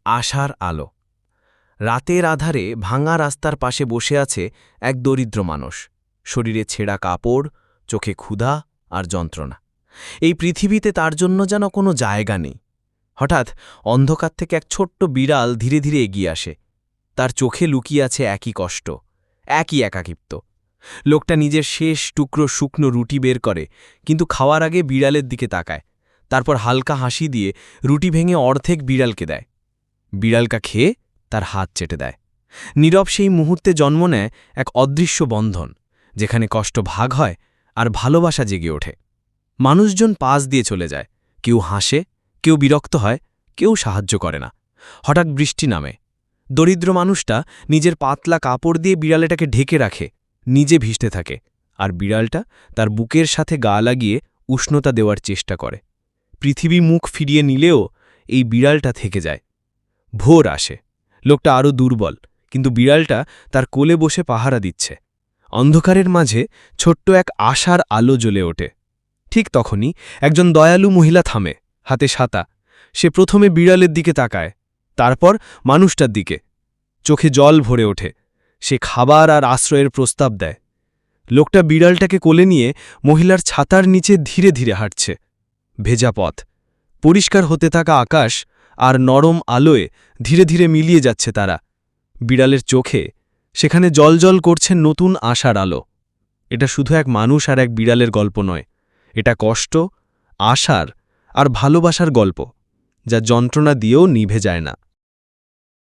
আশার আলো। রাতের আধারে ভাঙা রাস্তার পাশে বসে আছে এক দরিদ্র মানুষ। শরীরে ছেঁড়া কাপড়, চোখে ক্ষুধা আর যন্ত্রণা। এই পৃথিবীতে তার জন্য যেন কোনো জায়গা নেই। হঠাৎ অন্ধকার থেকে এক ছোট্ট বিড়াল ধীরে ধীরে এগিয়ে আসে। তার চোখে লুকিয়ে আছে একই কষ্ট, একই একাকিত্ব। লোকটা নিজের শেষ টুকরো শুকনো রুটি বের করে, কিন্তু খাওয়ার আগে বিড়ালের দিকে তাকায়। তারপর হালকা হাসি দিয়ে রুটি ভেঙে অর্ধেক বিড়ালকে দেয়। বিড়ালকা খেয়ে তার হাত চেটে দেয়। নীরব সেই মুহূর্তে জন্ম নেয় এক অদৃশ্য বন্ধন, যেখানে কষ্ট ভাগ হয় আর ভালোবাসা জেগে ওঠে। মানুষজন পাশ দিয়ে চলে যায়, কেউ হাসে, কেউ বিরক্ত হয়, কেউ সাহায্য করে না। হঠাৎ বৃষ্টি নামে। দরিদ্র মানুষটা নিজের পাতলা কাপড় দিয়ে বিড়ালটাকে ঢেকে রাখে, নিজে ভিজতে থাকে, আর বিড়ালটা তার বুকের সাথে গা লাগিয়ে উষ্ণতা দেওয়ার চেষ্টা করে। পৃথিবী মুখ ফিরিয়ে নিলেও এই বিড়ালটা থেকে যায়। ভোর আসে। লোকটা আরও দুর্বল, কিন্তু বিড়ালটা তার কোলে বসে পাহারা দিচ্ছে। অন্ধকারের মাঝে ছোট্ট এক আশার আলো জ্বলে ওঠে। ঠিক তখনই একজন দয়ালু মহিলা থামে, হাতে ছাতা। সে প্রথমে বিড়ালের দিকে তাকায়, তারপর মানুষটার দিকে। চোখে জল ভরে ওঠে। সে খাবার আর আশ্রয়ের প্রস্তাব দেয়। লোকটা বিড়ালটাকে কোলে নিয়ে মহিলার ছাতার নিচে ধীরে ধীরে হাঁটছে। ভেজা পথ, পরিষ্কার হতে থাকা আকাশ আর নরম আলোয় ধীরে ধীরে মিলিয়ে যাচ্ছে তারা। বিড়ালের চোখে সেখানে জলজল করছে নতুন আশার আলো। এটা শুধু এক মানুষ আর এক বিড়ালের গল্প নয়, এটা কষ্ট, আশার আর ভালোবাসার গল্প, যা যন্ত্রণা দিয়েও নিভে যায় না।